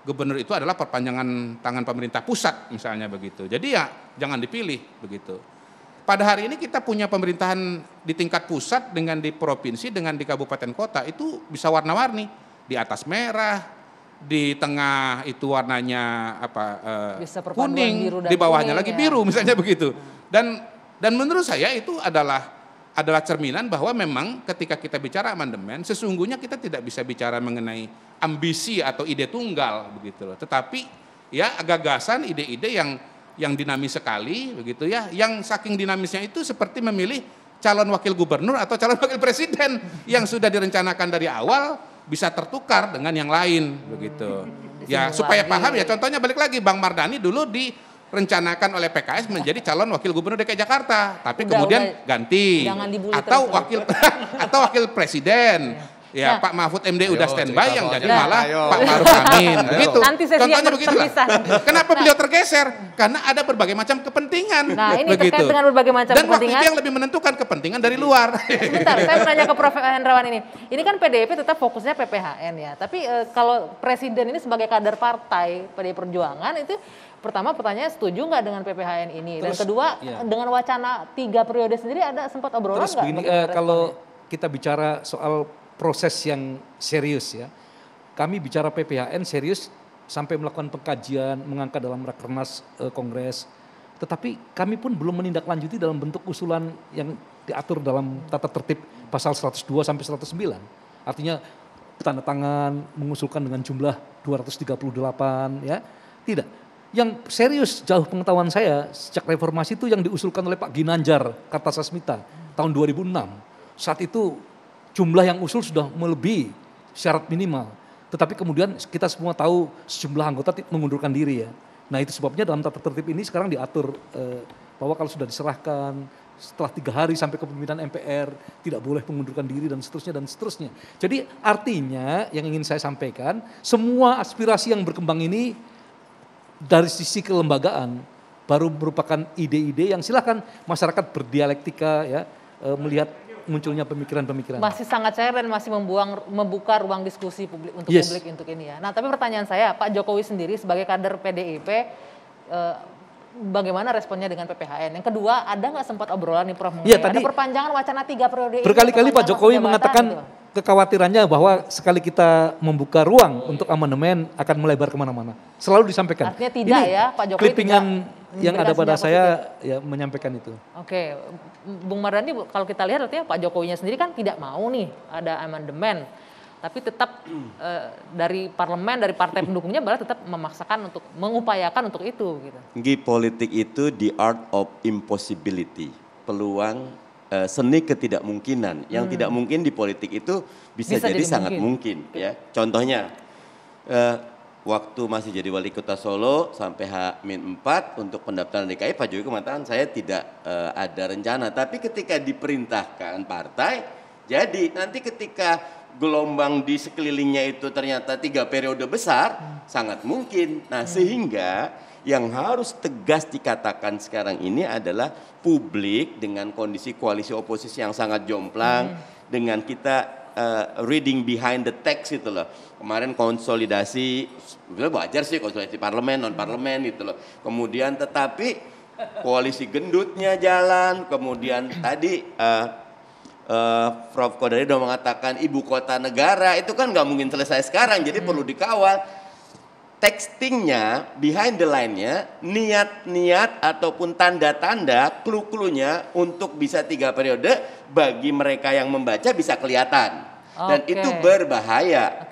gubernur itu adalah perpanjangan tangan pemerintah pusat misalnya begitu. Jadi ya jangan dipilih begitu. Pada hari ini kita punya pemerintahan di tingkat pusat dengan di provinsi dengan di kabupaten kota itu bisa warna-warni. Di atas merah, di tengah itu warnanya kuning, di bawahnya lagi biru misalnya begitu. Dan menurut saya itu adalah cerminan bahwa memang ketika kita bicara amandemen sesungguhnya kita tidak bisa bicara mengenai ambisi atau ide tunggal begitu loh. Tetapi ya gagasan, ide-ide yang dinamis sekali begitu ya, yang saking dinamisnya itu seperti memilih calon wakil gubernur atau calon wakil presiden yang sudah direncanakan dari awal bisa tertukar dengan yang lain begitu. Ya supaya paham ya, contohnya balik lagi Bang Mardhani dulu direncanakan oleh PKS menjadi calon wakil gubernur DKI Jakarta, tapi kemudian ganti atau wakil presiden. Ya, Pak Mahfud MD udah standby yang jadi malah Pak Maruf Amin. Begitu. Contohnya begitu lah. Kenapa beliau tergeser? Karena ada berbagai macam kepentingan. Nah, ini terkait dengan berbagai macam kepentingan. Dan kepentingan. waktu itu yang lebih menentukan kepentingan dari luar. Sebentar, saya mau nanya ke Prof. Hendrawan ini. Ini kan PDIP tetap fokusnya PPHN ya. Tapi kalau Presiden ini sebagai kader partai PDI Perjuangan itu pertama pertanyaannya setuju nggak dengan PPHN ini? Dan kedua dengan wacana 3 periode sendiri ada sempat obrolan nggak? Terus begini, kalau kita bicara soal proses yang serius ya. Kami bicara PPHN serius sampai melakukan pengkajian, mengangkat dalam Rakernas Kongres. Tetapi kami pun belum menindaklanjuti dalam bentuk usulan yang diatur dalam tata tertib pasal 102 sampai 109. Artinya tanda tangan mengusulkan dengan jumlah 238 ya. Tidak. Yang serius jauh pengetahuan saya sejak reformasi itu yang diusulkan oleh Pak Ginanjar Kartasasmita tahun 2006. Saat itu jumlah yang usul sudah melebihi syarat minimal. Tetapi kemudian kita semua tahu sejumlah anggota mengundurkan diri ya. Nah itu sebabnya dalam tata tertib ini sekarang diatur bahwa kalau sudah diserahkan setelah 3 hari sampai kepemimpinan MPR tidak boleh mengundurkan diri dan seterusnya dan seterusnya. Jadi artinya yang ingin saya sampaikan semua aspirasi yang berkembang ini dari sisi kelembagaan baru merupakan ide-ide yang silakan masyarakat berdialektika ya melihat munculnya pemikiran-pemikiran. Masih sangat cair dan masih membuka ruang diskusi publik untuk publik untuk ini ya. Nah tapi pertanyaan saya, Pak Jokowi sendiri sebagai kader PDIP, bagaimana responnya dengan PPHN? Yang kedua, ada nggak sempat obrolan nih Prof? Iya, tadi ada perpanjangan wacana 3 periode ini. Berkali-kali Pak Jokowi mengatakan kekhawatirannya bahwa sekali kita membuka ruang untuk amandemen akan melebar kemana-mana. Selalu disampaikan. Artinya tidak ini ya Pak Jokowi. Clippingan yang ada pada saya ya menyampaikan itu. Oke, Bung Mardhani kalau kita lihat artinya Pak Jokowinya sendiri kan tidak mau nih ada amandemen. Tapi tetap dari parlemen, dari partai pendukungnya malah tetap memaksakan untuk mengupayakan untuk itu gitu. Politik itu the art of impossibility. Peluang seni ketidakmungkinan. Yang tidak mungkin di politik itu bisa jadi sangat mungkin ya. Contohnya waktu masih jadi wali kota Solo sampai H-4 untuk pendaftaran DKI Pak Jokowi mengatakan saya tidak ada rencana. Tapi ketika diperintahkan partai, jadi nanti ketika gelombang di sekelilingnya itu ternyata 3 periode besar, sangat mungkin. Nah sehingga yang harus tegas dikatakan sekarang ini adalah publik dengan kondisi koalisi oposisi yang sangat jomplang, dengan kita reading behind the text itu loh. Kemarin konsolidasi, wajar sih konsolidasi parlemen, non parlemen itu loh. Kemudian tetapi koalisi gendutnya jalan, kemudian tadi Prof. Kodari sudah mengatakan ibu kota negara itu kan nggak mungkin selesai sekarang, jadi perlu dikawal. Textingnya, behind the line-nya, niat-niat ataupun tanda-tanda, clue-cluenya untuk bisa 3 periode bagi mereka yang membaca bisa kelihatan. Dan itu berbahaya.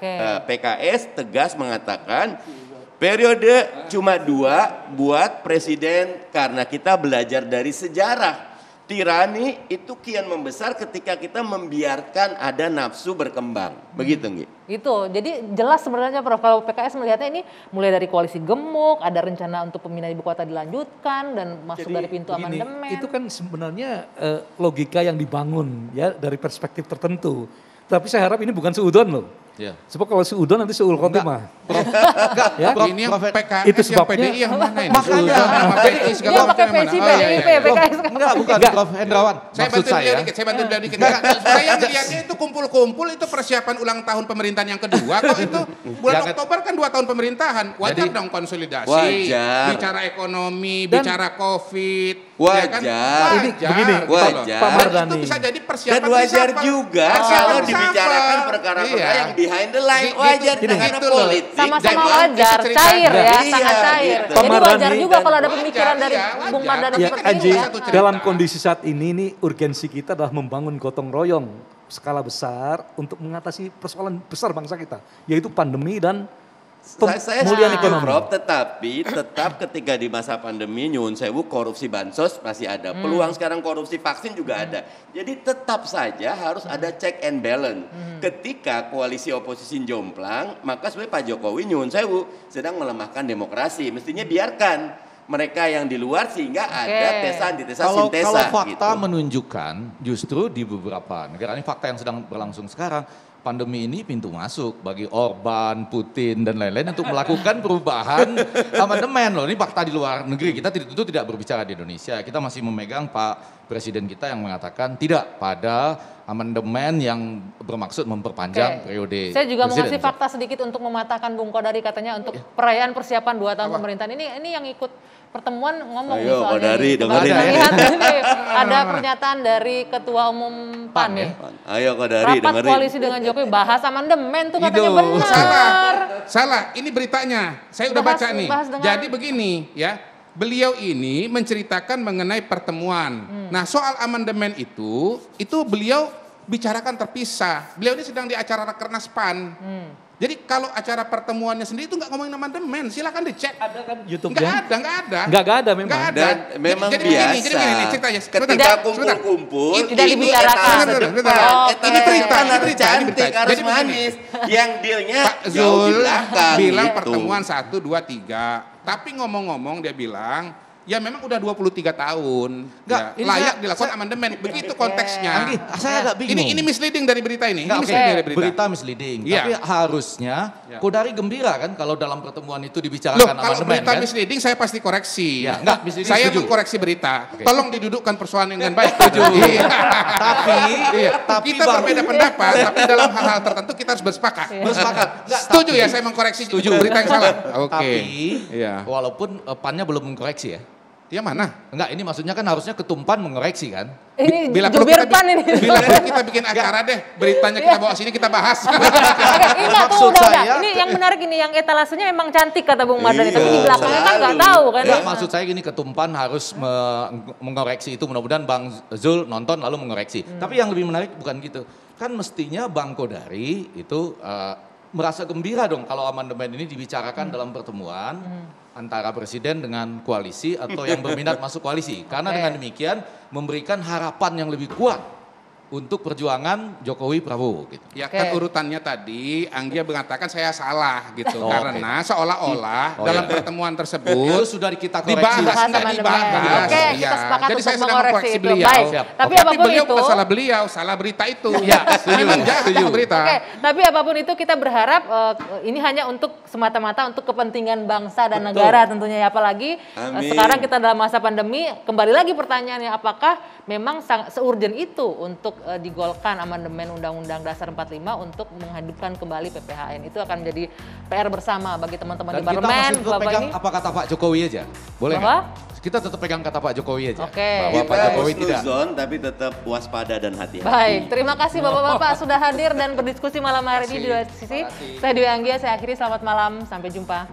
PKS tegas mengatakan periode cuma 2 buat presiden karena kita belajar dari sejarah. Tirani itu kian membesar ketika kita membiarkan ada nafsu berkembang. Begitu Nggih? Itu, jadi jelas sebenarnya Prof. Kalau PKS melihatnya ini mulai dari koalisi gemuk, ada rencana untuk pemindahan ibu kota dilanjutkan dan masuk dari pintu amandemen. Itu kan sebenarnya logika yang dibangun ya dari perspektif tertentu. Tapi saya harap ini bukan seudon loh. Ya. Sebab kalau seudon nanti seul khotimah. Ya, ini yang PKS, itu yang sebabnya, PDI yang mana ini? Makanya. Sama PDI segala Dia macam pakai yang mana? peci Oh, iya, iya. PDIP, PKS. Enggak, bukan Prof. Hendrawan. Saya Maksud bantu beliau saya. dikit, saya bantu beliau dikit. Saya ngelihatnya itu kumpul-kumpul itu persiapan ulang tahun pemerintahan yang kedua. Kok itu bulan Oktober kan 2 tahun pemerintahan. Wajar dong konsolidasi. Wajar. Bicara ekonomi, bicara COVID. Wajar. Ya kan? Ini begini, Wajar. Pak Mardhani. Itu bisa jadi persiapan Dan wajar reshuffle. juga Persiapan kalau reshuffle. dibicarakan perkara-perkara yang behind the line. Gitu, Wajar gitu karena loh. politik. Sama-sama Jadi, wajar, itu ceritanya. cair ya, Iya, sangat cair. gitu. Pak Jadi wajar Mardhani juga kalau ada dan- pemikiran wajar, dari iya, Bung wajar. Mardhani Ya, Tapi seperti Anji, ini ya. satu cerita. dalam kondisi saat ini urgensi kita adalah membangun gotong royong skala besar untuk mengatasi persoalan besar bangsa kita, yaitu pandemi dan Saya pemulihan setuju, ekonomi. Prof, tetapi tetap ketika di masa pandemi nyuwun sewu korupsi bansos masih ada. Peluang sekarang korupsi vaksin juga ada. Jadi tetap saja harus ada check and balance. Ketika koalisi oposisi jomplang, maka sebenarnya Pak Jokowi nyuwun sewu sedang melemahkan demokrasi. Mestinya biarkan mereka yang di luar sehingga ada tesa, antitesa, sintesa. Kalau fakta gitu. menunjukkan justru di beberapa negara, ini fakta yang sedang berlangsung sekarang, pandemi ini pintu masuk bagi Orban, Putin, dan lain-lain untuk melakukan perubahan amandemen loh. Ini fakta di luar negeri, kita tentu tidak berbicara di Indonesia. Kita masih memegang Pak Presiden kita yang mengatakan tidak pada amandemen yang bermaksud memperpanjang periode. Saya juga mau presiden. ngasih fakta sedikit untuk mematahkan Bung Kodari katanya untuk perayaan persiapan 2 tahun pemerintahan. Ini yang ikut pertemuan ngomong nih Ayo, soalnya. Kodari, Coba dengerin kita ya. lihat ini ada pernyataan dari Ketua Umum PAN ya. Ayo Kodari, Rapat dengerin. koalisi dengan Jokowi bahas amandemen tuh katanya Ido. benar. Salah, ini beritanya. Saya udah Bahas- baca nih. bahas dengan- Jadi begini ya, beliau ini menceritakan mengenai pertemuan. Nah soal amandemen itu beliau bicarakan terpisah. Beliau ini sedang di acara Rakernas PAN. Jadi kalau acara pertemuannya sendiri itu nggak ngomongin amandemen, silakan dicek. Ada kan YouTube Nggak ada. Nggak ada memang. Nggak ada. Dan memang jadi biasa Jadi begini ceritanya. ketika kumpul-kumpul Tidak ini dibicarakan. etalase Sebentar, depan. sebentar. Etalase Ini berita, depan ini harus berita, ini cantik, berita. harus Jadi begini. manis. Yang dealnya Pak jauh di Zul belakang bilang gitu. pertemuan 1, 2, 3. Tapi ngomong-ngomong dia bilang, ya memang udah 23 tahun. Nggak, Ya, ini layak saya- dilakukan amandemen. Begitu konteksnya. Anggi, saya agak bingung. Ini misleading dari berita ini. Nggak, Ini oke, misleading dari berita. berita misleading. Iya. Tapi harusnya Ya. Kodari gembira kan kalau dalam pertemuan itu Loh, dibicarakan kalau amandemen berita kan? misleading saya pasti koreksi. Ya, enggak, misleading saya setuju. mengkoreksi berita. Oke. Tolong didudukkan persoalan dengan baik. Setuju. Tapi kita Bang- berbeda pendapat, tapi dalam hal-hal tertentu kita harus bersepakat. Bersepakat. Nggak, Setuju tapi- ya saya mengkoreksi Setuju. berita yang salah. Oke. Tapi Iya. walaupun PAN-nya belum mengkoreksi ya. Dia mana? Enggak, ini maksudnya kan harusnya ketumpan mengoreksi kan? Ini Bila perlu jubir kita PAN ini. Bila perlu kita bikin acara deh, beritanya kita bawa sini kita bahas. Oke, enggak tuh Maksud udah. saya- Ini yang menarik ini yang etalasenya emang cantik kata Bung Mardhani, tapi Iya, di belakangnya kan nggak selalu. tahu kan. Enggak, maksud saya gini, ketumpan harus mengoreksi itu. Mudah-mudahan Bang Zul nonton lalu mengoreksi. Tapi yang lebih menarik bukan gitu. Kan mestinya Bang Kodari itu merasa gembira dong kalau amandemen ini dibicarakan dalam pertemuan antara presiden dengan koalisi atau yang berminat masuk koalisi. Karena Oke. dengan demikian memberikan harapan yang lebih kuat untuk perjuangan Jokowi Prabowo gitu. Ya Oke. kan urutannya tadi Anggia mengatakan saya salah gitu. Oh, karena seolah-olah Oh, dalam iya. pertemuan Itu tersebut sudah kita koreksi. dibahas, Dibahas nggak amandemen. dibahas. Oke, kita Iya. sepakat Jadi untuk saya sedang mengoreksi mengkoreksi itu. beliau. Baik. Siap. Tapi Tapi apapun beliau itu, bukan salah beliau, salah berita itu. Ya, setuju, Memang jahat setuju. itu berita. Oke, tapi apapun itu kita berharap ini hanya untuk semata-mata untuk kepentingan bangsa dan Betul. negara tentunya ya. Apalagi Amin. sekarang kita dalam masa pandemi, kembali lagi pertanyaannya apakah memang seurgent itu untuk digolkan amandemen Undang-Undang Dasar 45 untuk menghidupkan kembali PPHN. Itu akan menjadi PR bersama bagi teman-teman Dan di kita parlemen. masih tetap Bapak pegang ini. apa kata Pak Jokowi aja. Boleh Bahwa? nggak? Kita tetap pegang kata Pak Jokowi aja. Oke. Bahwa Pak Kita Jokowi tidak. husnuzon tapi tetap waspada dan hati-hati. Baik, terima kasih Bapak-Bapak sudah hadir dan berdiskusi malam hari ini di dua sisi. Saya Dewi Anggia, saya akhiri selamat malam, sampai jumpa.